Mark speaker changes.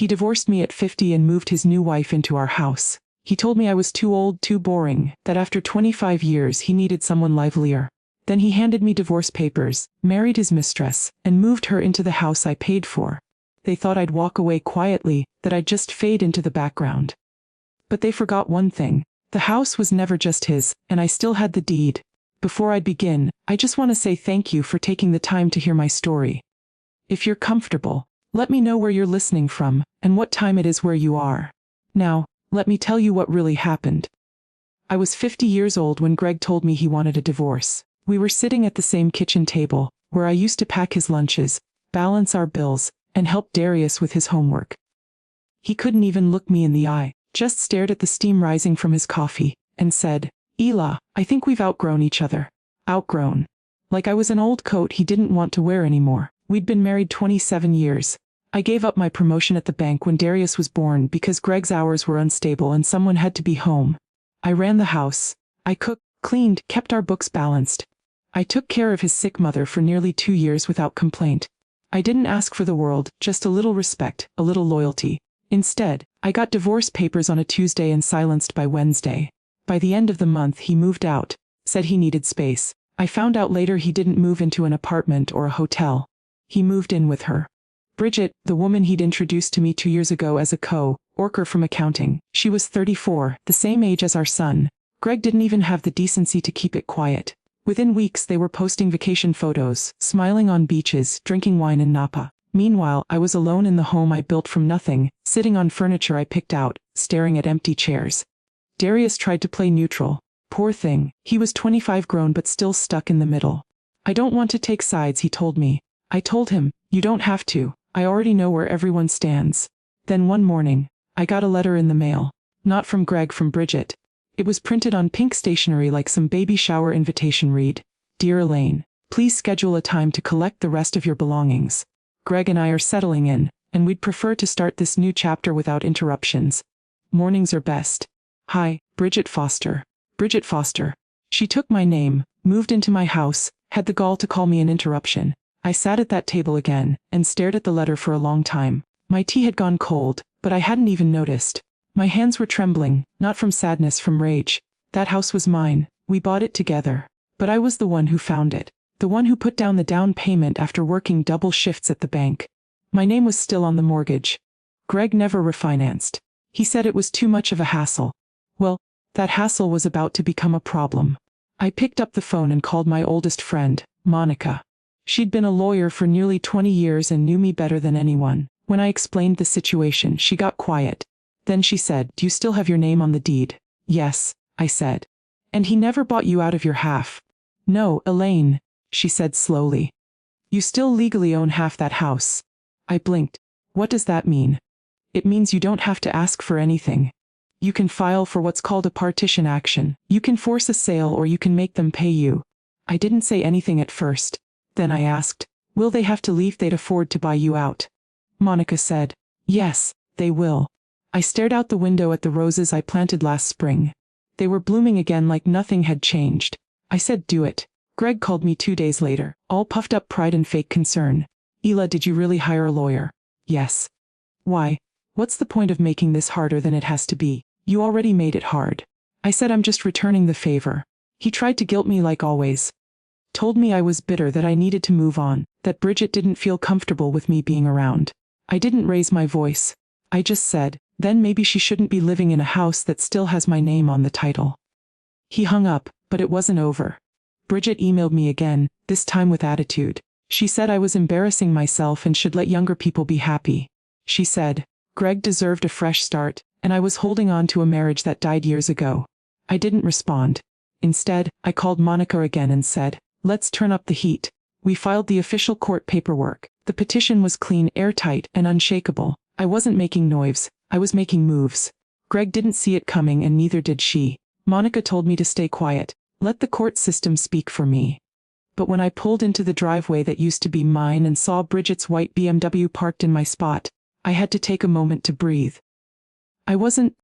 Speaker 1: He divorced me at 50 and moved his new wife into our house. He told me I was too old, too boring, that after 25 years he needed someone livelier. Then he handed me divorce papers, married his mistress, and moved her into the house I paid for. They thought I'd walk away quietly, that I'd just fade into the background. But they forgot one thing. The house was never just his, and I still had the deed. Before I begin, I just want to say thank you for taking the time to hear my story. If you're comfortable, let me know where you're listening from, and what time it is where you are. Now, let me tell you what really happened. I was 50 years old when Greg told me he wanted a divorce. We were sitting at the same kitchen table, where I used to pack his lunches, balance our bills, and help Darius with his homework. He couldn't even look me in the eye, just stared at the steam rising from his coffee, and said, "Ela, I think we've outgrown each other." Outgrown. Like I was an old coat he didn't want to wear anymore. We'd been married 27 years. I gave up my promotion at the bank when Darius was born because Greg's hours were unstable and someone had to be home. I ran the house. I cooked, cleaned, kept our books balanced. I took care of his sick mother for nearly 2 years without complaint. I didn't ask for the world, just a little respect, a little loyalty. Instead, I got divorce papers on a Tuesday and silenced by Wednesday. By the end of the month he moved out, said he needed space. I found out later he didn't move into an apartment or a hotel. He moved in with her. Bridget, the woman he'd introduced to me 2 years ago as a co-worker from accounting. She was 34, the same age as our son. Greg didn't even have the decency to keep it quiet. Within weeks they were posting vacation photos, smiling on beaches, drinking wine in Napa. Meanwhile, I was alone in the home I built from nothing, sitting on furniture I picked out, staring at empty chairs. Darius tried to play neutral. Poor thing, he was 25 grown but still stuck in the middle. "I don't want to take sides," he told me. I told him, "You don't have to. I already know where everyone stands." Then one morning, I got a letter in the mail. Not from Greg, from Bridget. It was printed on pink stationery like some baby shower invitation. Read, "Dear Elaine, please schedule a time to collect the rest of your belongings. Greg and I are settling in, and we'd prefer to start this new chapter without interruptions. Mornings are best. Hi, Bridget Foster." Bridget Foster. She took my name, moved into my house, had the gall to call me an interruption. I sat at that table again, and stared at the letter for a long time. My tea had gone cold, but I hadn't even noticed. My hands were trembling, not from sadness, from rage. That house was mine, we bought it together. But I was the one who found it. The one who put down the down payment after working double shifts at the bank. My name was still on the mortgage. Greg never refinanced. He said it was too much of a hassle. Well, that hassle was about to become a problem. I picked up the phone and called my oldest friend, Monica. She'd been a lawyer for nearly 20 years and knew me better than anyone. When I explained the situation, she got quiet. Then she said, "Do you still have your name on the deed?" "Yes," I said. "And he never bought you out of your half?" "No, Elaine," she said slowly. "You still legally own half that house." I blinked. "What does that mean?" "It means you don't have to ask for anything. You can file for what's called a partition action. You can force a sale or you can make them pay you." I didn't say anything at first. Then I asked, "Will they have to leave if they'd afford to buy you out?" Monica said, "Yes, they will." I stared out the window at the roses I planted last spring. They were blooming again like nothing had changed. I said, "Do it." Greg called me 2 days later, all puffed up pride and fake concern. "Ela, did you really hire a lawyer?" "Yes." "Why? What's the point of making this harder than it has to be? You already made it hard." I said, "I'm just returning the favor." He tried to guilt me like always. Told me I was bitter, that I needed to move on, that Bridget didn't feel comfortable with me being around. I didn't raise my voice. I just said, then maybe she shouldn't be living in a house that still has my name on the title. He hung up, but it wasn't over. Bridget emailed me again, this time with attitude. She said I was embarrassing myself and should let younger people be happy. She said, Greg deserved a fresh start, and I was holding on to a marriage that died years ago. I didn't respond. Instead, I called Monica again and said, "Let's turn up the heat." We filed the official court paperwork. The petition was clean, airtight, and unshakable. I wasn't making noise, I was making moves. Greg didn't see it coming and neither did she. Monica told me to stay quiet, let the court system speak for me. But when I pulled into the driveway that used to be mine and saw Bridget's white BMW parked in my spot, I had to take a moment to breathe. I wasn't